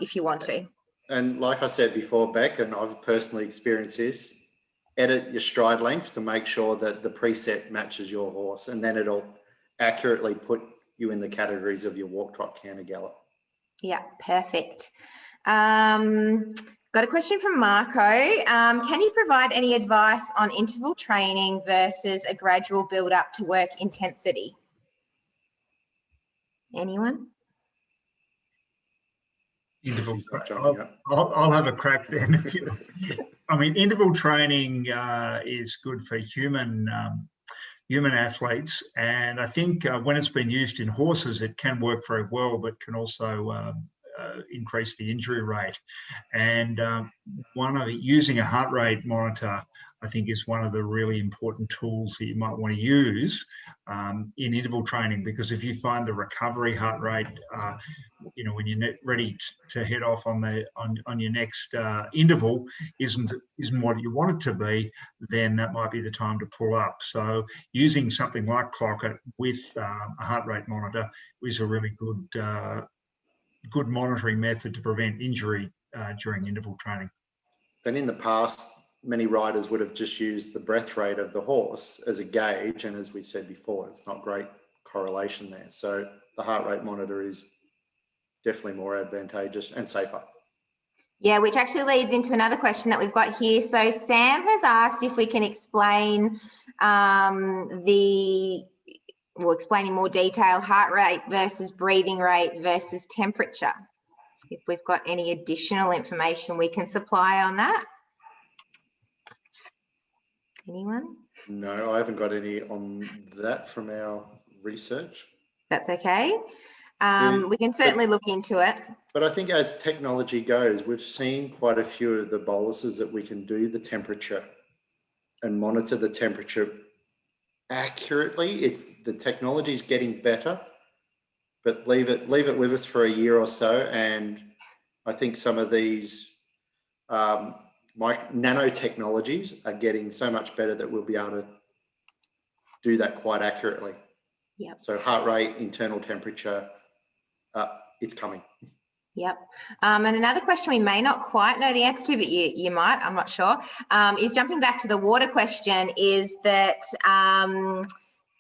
if you want to. And like I said before, Beck, and I've personally experienced this, edit your stride length to make sure that the preset matches your horse, and then it'll accurately put you in the categories of your walk, trot, canter, gallop. Yeah, perfect. Got a question from Marco. Can you provide any advice on interval training versus a gradual build up to work intensity? Anyone? Interval. I'll have a crack then. I mean, interval training is good for human athletes, and I think when it's been used in horses, it can work very well, but can also increase the injury rate. And using a heart rate monitor, I think, is one of the really important tools that you might want to use in interval training, because if you find the recovery heart rate, when you're ready to head off on your next interval isn't what you want it to be, then that might be the time to pull up. So using something like Clockit with a heart rate monitor is a really good monitoring method to prevent injury during interval training. Then in the past, many riders would have just used the breath rate of the horse as a gauge, and as we said before, it's not great correlation there. So the heart rate monitor is definitely more advantageous and safer. Yeah, which actually leads into another question that we've got here. So Sam has asked if we can explain explain in more detail heart rate versus breathing rate versus temperature. If we've got any additional information we can supply on that. Anyone? No, I haven't got any on that from our research. That's okay. We can certainly look into it. But I think as technology goes, we've seen quite a few of the boluses that we can do the temperature and monitor the temperature accurately. The technology is getting better, but leave it with us for a year or so, and I think some of these nanotechnologies are getting so much better that we'll be able to do that quite accurately. Yeah. So heart rate, internal temperature, it's coming. Yep. And another question we may not quite know the answer to, but you might, I'm not sure, is jumping back to the water question, is that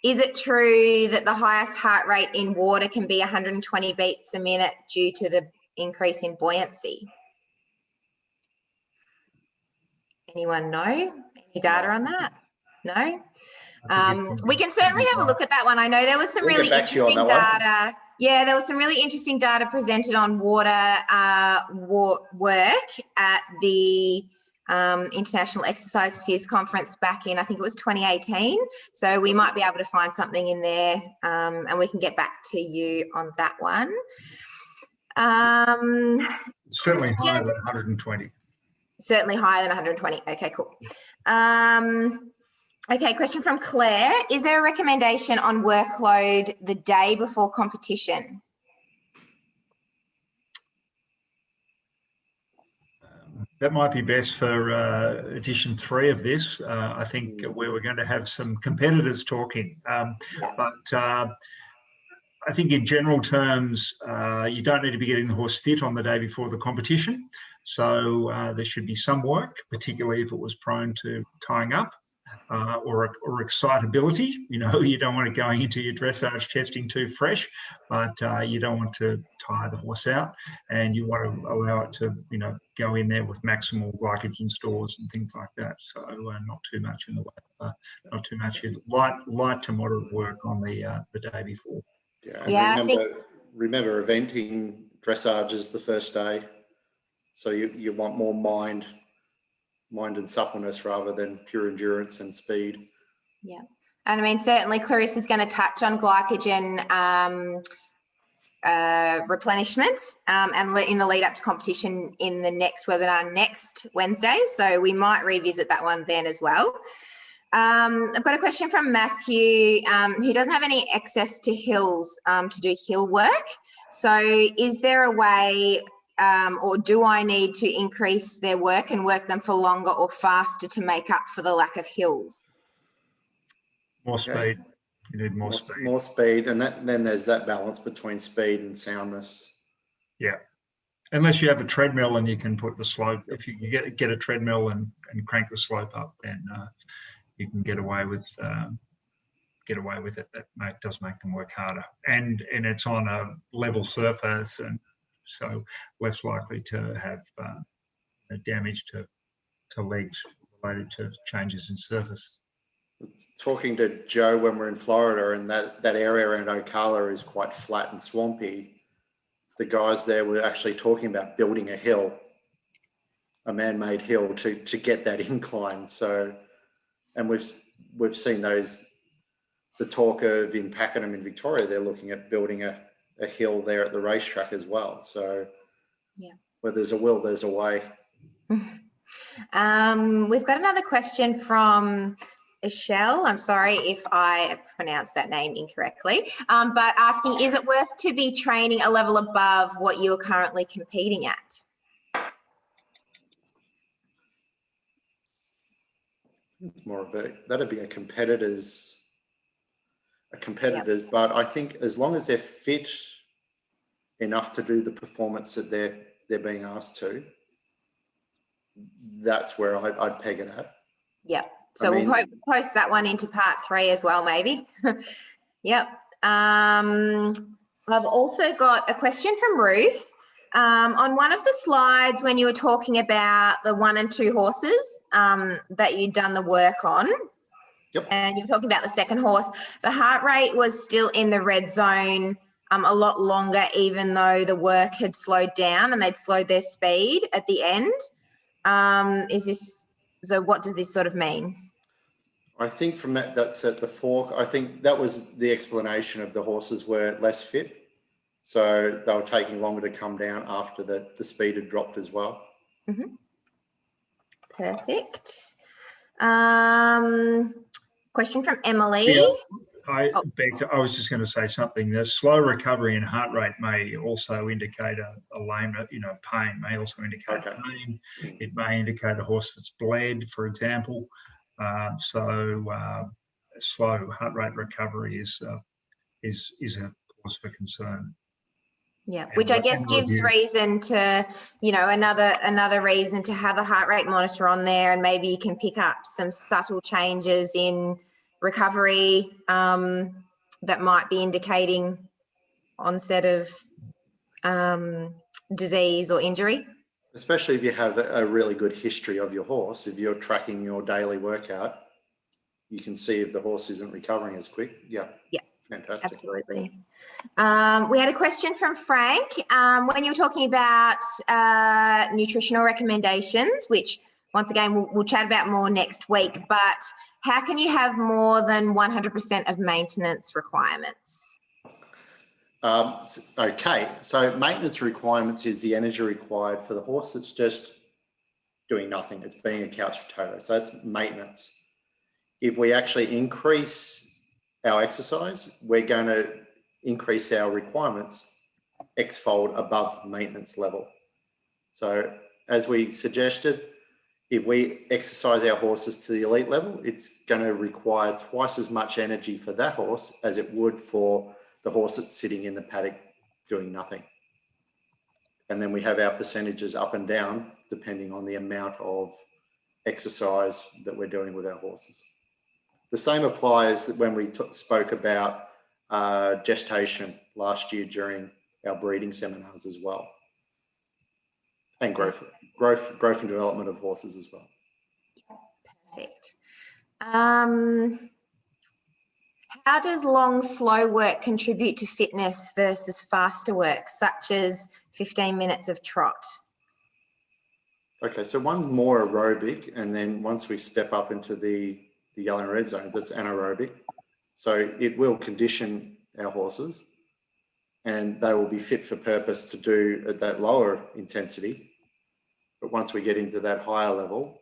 is it true that the highest heart rate in water can be 120 beats a minute due to the increase in buoyancy? Anyone know? Any data on that? No? We can certainly have a look at that one. I know there was some really interesting data. Yeah, there was some really interesting data presented on water work at the International Exercise Fears Conference back in, I think it was 2018. So we might be able to find something in there and we can get back to you on that one. It's certainly higher than 120. Certainly higher than 120. Okay, cool. Okay, question from Claire. Is there a recommendation on workload the day before competition? That might be best for edition 3 of this. I think where we're going to have some competitors talking. But I think in general terms, you don't need to be getting the horse fit on the day before the competition. So there should be some work, particularly if it was prone to tying up. or excitability. You know, you don't want it going into your dressage testing too fresh, but you don't want to tire the horse out, and you want to allow it to, you know, go in there with maximal glycogen stores and things like that. So not too much in the way of, not too much light to moderate work on the day before. Yeah, and remember eventing dressage is the first day, so you want more mind and suppleness rather than pure endurance and speed. Yeah, and I mean, certainly Clarissa is going to touch on glycogen replenishment and in the lead up to competition in the next webinar next Wednesday. So we might revisit that one then as well. I've got a question from Matthew, who doesn't have any access to hills to do hill work. So is there a way, or do I need to increase their work and work them for longer or faster to make up for the lack of hills? More speed. You need more speed. More speed, and then there's that balance between speed and soundness. Yeah. Unless you have a treadmill and you can put the slope, if you get a treadmill and crank the slope up, then you can get away with it. That does make them work harder, and it's on a level surface, and so less likely to have damage to legs related to changes in surface. Talking to Joe when we're in Florida, and that area around Ocala is quite flat and swampy. The guys there were actually talking about building a hill, a man-made hill to get that incline. So, and we've seen the talk of in Pakenham in Victoria, they're looking at building a hill there at the racetrack as well. So yeah, where there's a will, there's a way. We've got another question from Ishel. I'm sorry if I pronounced that name incorrectly, but asking, is it worth to be training a level above what you are currently competing at? It's more of that'd be a competitor's, Yep. but I think as long as they're fit enough to do the performance that they're being asked to, that's where I'd peg it at. Yep. So we'll post that one into part 3 as well, maybe. Yep. I've also got a question from Ruth. On one of the slides when you were talking about the 1 and 2 horses that you'd done the work on, yep, and you were talking about the second horse, the heart rate was still in the red zone a lot longer, even though the work had slowed down and they'd slowed their speed at the end. So what does this sort of mean? I think from that's at the fork. I think that was the explanation of the horses were less fit. So they were taking longer to come down after the speed had dropped as well. Mm-hmm. Perfect. Question from Emily. Yeah, Beck, I was just going to say something. The slow recovery in heart rate may also indicate a lameness, pain may also indicate pain. It may indicate a horse that's bled, for example. So slow heart rate recovery is a cause for concern. Yeah, which I guess gives reason to, another reason to have a heart rate monitor on there, and maybe you can pick up some subtle changes in recovery that might be indicating onset of disease or injury. Especially if you have a really good history of your horse. If you're tracking your daily workout, you can see if the horse isn't recovering as quick. Yeah. Yeah. Fantastic. Absolutely. We had a question from Frank. When you were talking about nutritional recommendations, which once again we'll chat about more next week, but how can you have more than 100% of maintenance requirements? Okay, so maintenance requirements is the energy required for the horse that's just doing nothing. It's being a couch potato. So that's maintenance. If we actually increase our exercise, we're going to increase our requirements X-fold above maintenance level. So as we suggested, if we exercise our horses to the elite level, it's going to require twice as much energy for that horse as it would for the horse that's sitting in the paddock doing nothing. And then we have our percentages up and down depending on the amount of exercise that we're doing with our horses. The same applies when we spoke about gestation last year during our breeding seminars as well, and growth and development of horses as well. Perfect. How does long, slow work contribute to fitness versus faster work, such as 15 minutes of trot? Okay, so one's more aerobic, and then once we step up into the yellow and red zones, that's anaerobic. So it will condition our horses, and they will be fit for purpose to do at that lower intensity. But once we get into that higher level,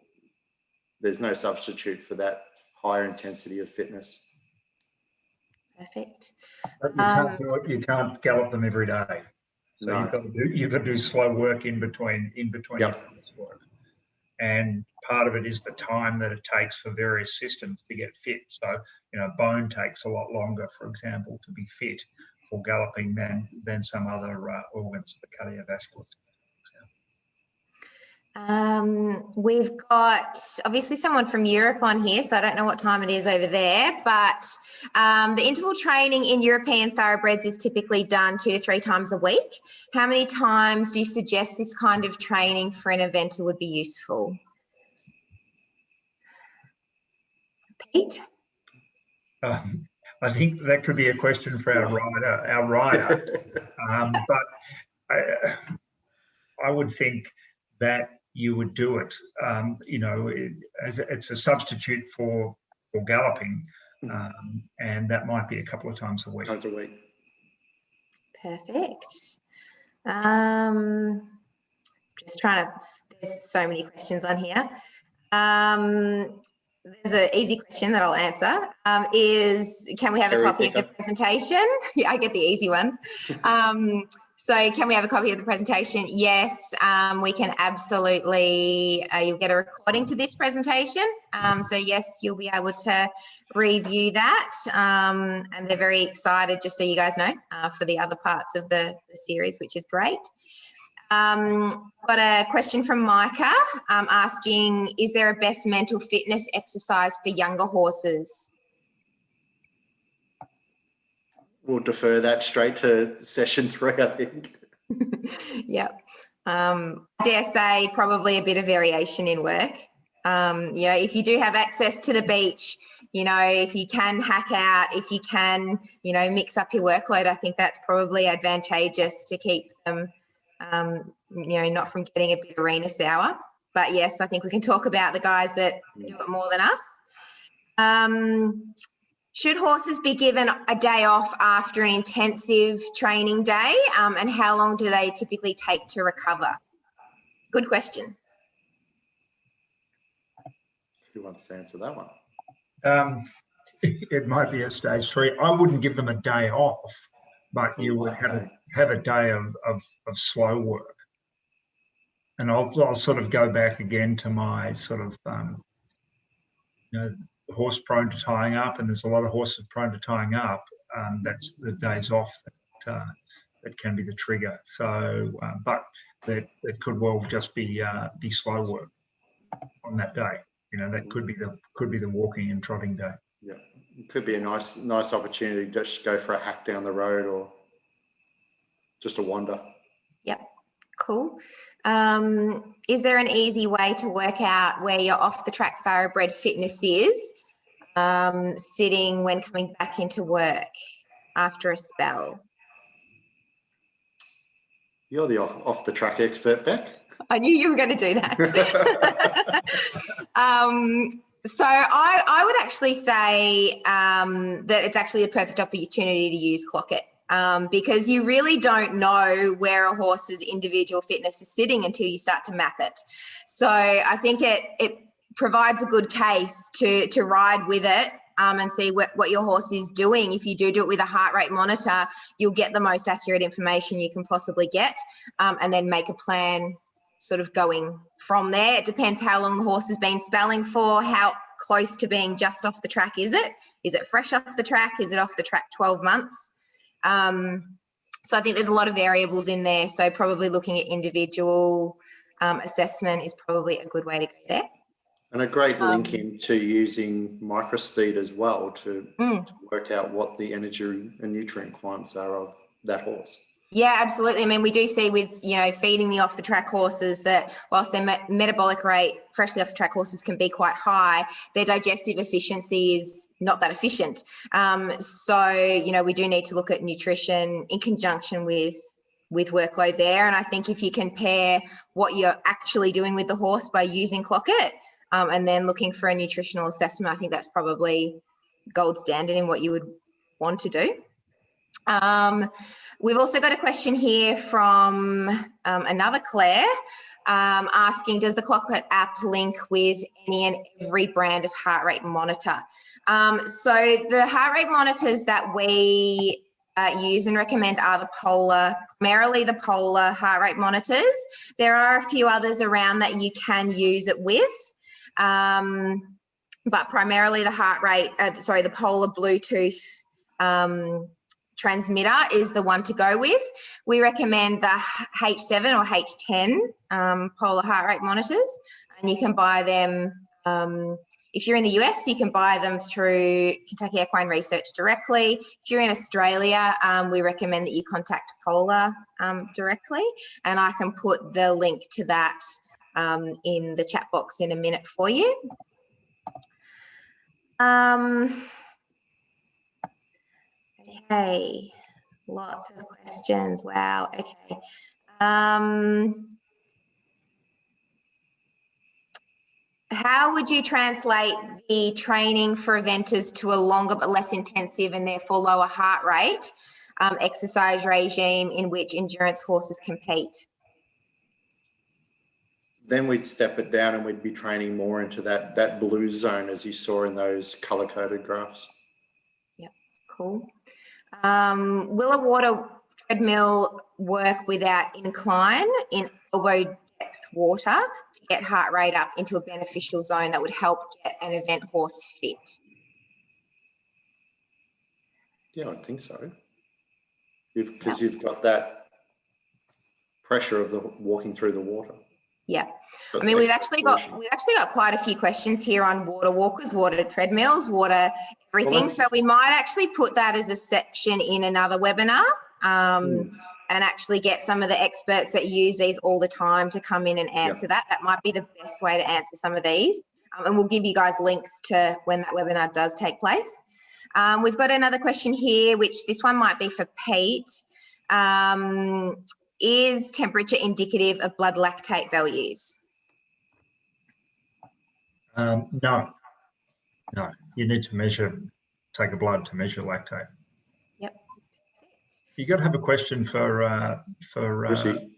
there's no substitute for that higher intensity of fitness. Perfect. But you can't do it. You can't gallop them every day. So No. you've got to do slow work in between Yep. your fitness work. And part of it is the time that it takes for various systems to get fit. So, bone takes a lot longer, for example, to be fit for galloping than some other organs, the cardiovascular system. We've got obviously someone from Europe on here, so I don't know what time it is over there, but the interval training in European thoroughbreds is typically done 2 to 3 times a week. How many times do you suggest this kind of training for an eventer would be useful? Pete? I think that could be a question for our rider. But I would think that you would do it, as it's a substitute for galloping, and that might be a couple of times a week. Times a week. Perfect. Just trying to, there's so many questions on here. There's an easy question that I'll answer, is can we have a copy of the presentation? Yeah, I get the easy ones. So can we have a copy of the presentation? Yes, we can absolutely, you'll get a recording to this presentation. So yes, you'll be able to review that. And they're very excited, just so you guys know, for the other parts of the series, which is great. Got a question from Micah asking, is there a best mental fitness exercise for younger horses? We'll defer that straight to session 3, I think. Yep. Dare say probably a bit of variation in work. If you do have access to the beach, if you can hack out, if you can, mix up your workload, I think that's probably advantageous to keep them, not from getting a bit arena sour. But yes, I think we can talk about the guys that do it more than us. Should horses be given a day off after an intensive training day? And how long do they typically take to recover? Good question. Who wants to answer that one? It might be a stage 3. I wouldn't give them a day off, but you would have a day of slow work. And I'll sort of go back again to my sort of, horse prone to tying up, and there's a lot of horses prone to tying up. That's the days off that can be the trigger. So, but that could well just be slow work on that day. That could be the walking and trotting day. Yeah, it could be a nice opportunity to just go for a hack down the road or just a wander. Yep, cool. Is there an easy way to work out where your off-the-track thoroughbred fitness is, sitting when coming back into work after a spell? You're the off-the-track expert, Beck. I knew you were going to do that. So I would actually say that it's actually a perfect opportunity to use Clockit. Because you really don't know where a horse's individual fitness is sitting until you start to map it. So I think it provides a good case to ride with it and see what your horse is doing. If you do it with a heart rate monitor, you'll get the most accurate information you can possibly get, and then make a plan sort of going from there. It depends how long the horse has been spelling for, how close to being just off the track is it? Is it fresh off the track? Is it off the track 12 months? So I think there's a lot of variables in there. So probably looking at individual assessment is probably a good way to go there. And a great link into using microsteat as well to work out what the energy and nutrient requirements are of that horse. Yeah, absolutely. I mean, we do see with, feeding the off the track horses that whilst their metabolic rate, freshly off the track horses, can be quite high, their digestive efficiency is not that efficient. So, we do need to look at nutrition in conjunction with workload there. And I think if you compare what you're actually doing with the horse by using Clockit and then looking for a nutritional assessment, I think that's probably gold standard in what you would want to do. We've also got a question here from another Claire asking, does the Clockit app link with any and every brand of heart rate monitor? So the heart rate monitors that we use and recommend are primarily the Polar heart rate monitors. There are a few others around that you can use it with, but primarily the the Polar Bluetooth transmitter is the one to go with. We recommend the H7 or H10 Polar heart rate monitors, and you can buy them, if you're in the US, you can buy them through Kentucky Equine Research directly. If you're in Australia, we recommend that you contact Polar directly, and I can put the link to that in the chat box in a minute for you. Okay, lots of questions. Wow. Okay. How would you translate the training for eventers to a longer but less intensive and therefore lower heart rate exercise regime in which endurance horses compete? Then we'd step it down and we'd be training more into that blue zone, as you saw in those color-coded graphs. Yep, cool. Will a water treadmill work without incline in elbow depth water to get heart rate up into a beneficial zone that would help get an event horse fit? Yeah, I think so. Because you've got that pressure of the walking through the water. Yeah. I mean, we've actually got quite a few questions here on water walkers, water treadmills, water everything. Well, so we might actually put that as a section in another webinar and actually get some of the experts that use these all the time to come in and answer that. That might be the best way to answer some of these. And we'll give you guys links to when that webinar does take place. We've got another question here, which this one might be for Pete. Is temperature indicative of blood lactate values? No. You need to take a blood to measure lactate. Yep. You got to have a question for Carissa.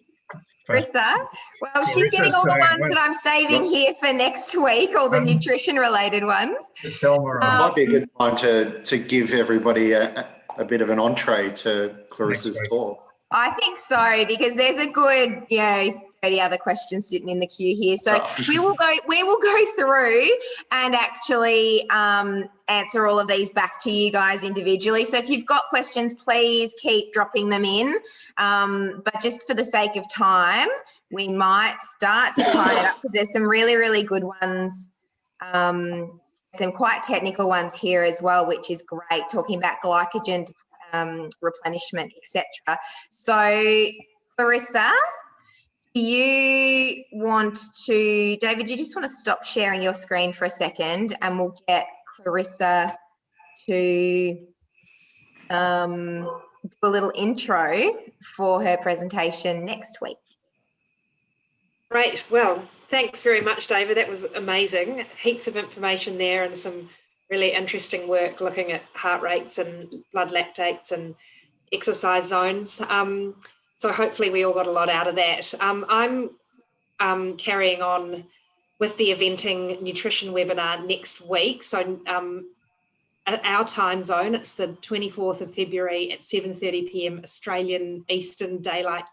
Well, she's getting all the ones that I'm saving here for next week, all the nutrition-related ones. It might be a good time to give everybody a bit of an entree to Clarissa's talk. I think so, because there's a good, 30 other questions sitting in the queue here. So we will go through and actually answer all of these back to you guys individually. So if you've got questions, please keep dropping them in. But just for the sake of time, we might start to tie it up because there's some really, really good ones. Some quite technical ones here as well, which is great, talking about glycogen replenishment, etc. So, Clarissa, David, you just want to stop sharing your screen for a second and we'll get Clarissa to do a little intro for her presentation next week. Great. Well, thanks very much, David. That was amazing. Heaps of information there and some really interesting work looking at heart rates and blood lactates and exercise zones. So hopefully we all got a lot out of that. I'm carrying on with the eventing nutrition webinar next week. So at our time zone, it's the 24th of February at 7:30 p.m. Australian Eastern Daylight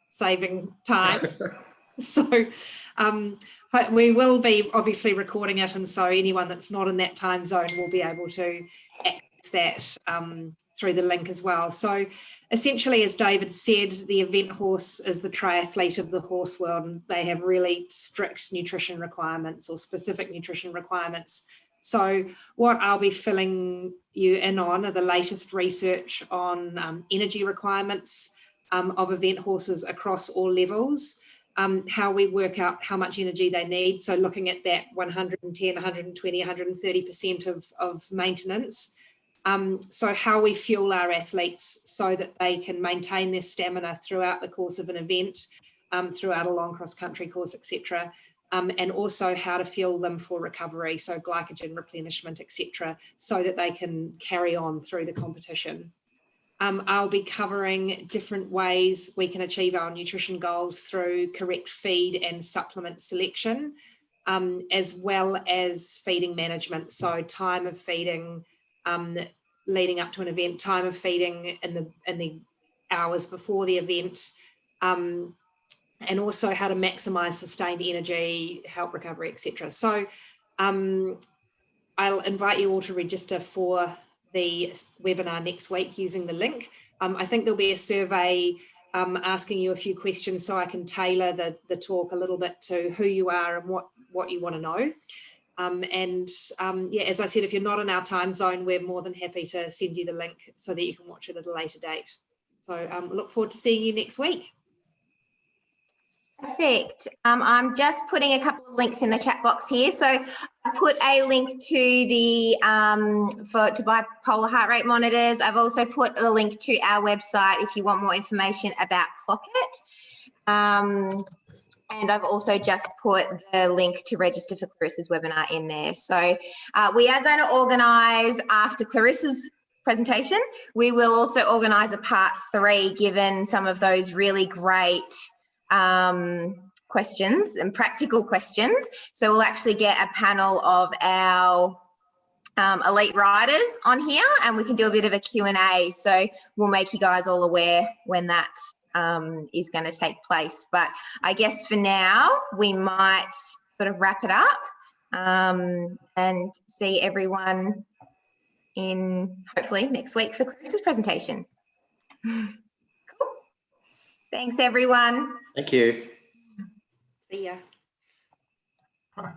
Saving Time. So we will be obviously recording it, and so anyone that's not in that time zone will be able to access that through the link as well. So essentially, as David said, the event horse is the triathlete of the horse world, and they have really strict nutrition requirements or specific nutrition requirements. So what I'll be filling you in on are the latest research on energy requirements of event horses across all levels, how we work out how much energy they need. So looking at that 110, 120, 130% of maintenance. So how we fuel our athletes so that they can maintain their stamina throughout the course of an event, throughout a long cross-country course, etc. And also how to fuel them for recovery, so glycogen replenishment, etc., so that they can carry on through the competition. I'll be covering different ways we can achieve our nutrition goals through correct feed and supplement selection, as well as feeding management, so time of feeding, leading up to an event, time of feeding in the hours before the event, and also how to maximise sustained energy, help recovery, etc. So I'll invite you all to register for the webinar next week using the link. I think there'll be a survey asking you a few questions so I can tailor the talk a little bit to who you are and what you want to know. Yeah, as I said, if you're not in our time zone, we're more than happy to send you the link so that you can watch it at a later date. So look forward to seeing you next week. Perfect. I'm just putting a couple of links in the chat box here. So I put a link to the to buy polar heart rate monitors. I've also put a link to our website if you want more information about Clockit. And I've also just put the link to register for Clarissa's webinar in there. So we are going to organise after Clarissa's presentation. We will also organise a part 3, given some of those really great questions and practical questions. So we'll actually get a panel of our elite riders on here, and we can do a bit of a Q&A. So we'll make you guys all aware when that is going to take place. But I guess for now, we might sort of wrap it up and see everyone in hopefully next week for Clarissa's presentation. Cool. Thanks, everyone. Thank you. See ya. Right.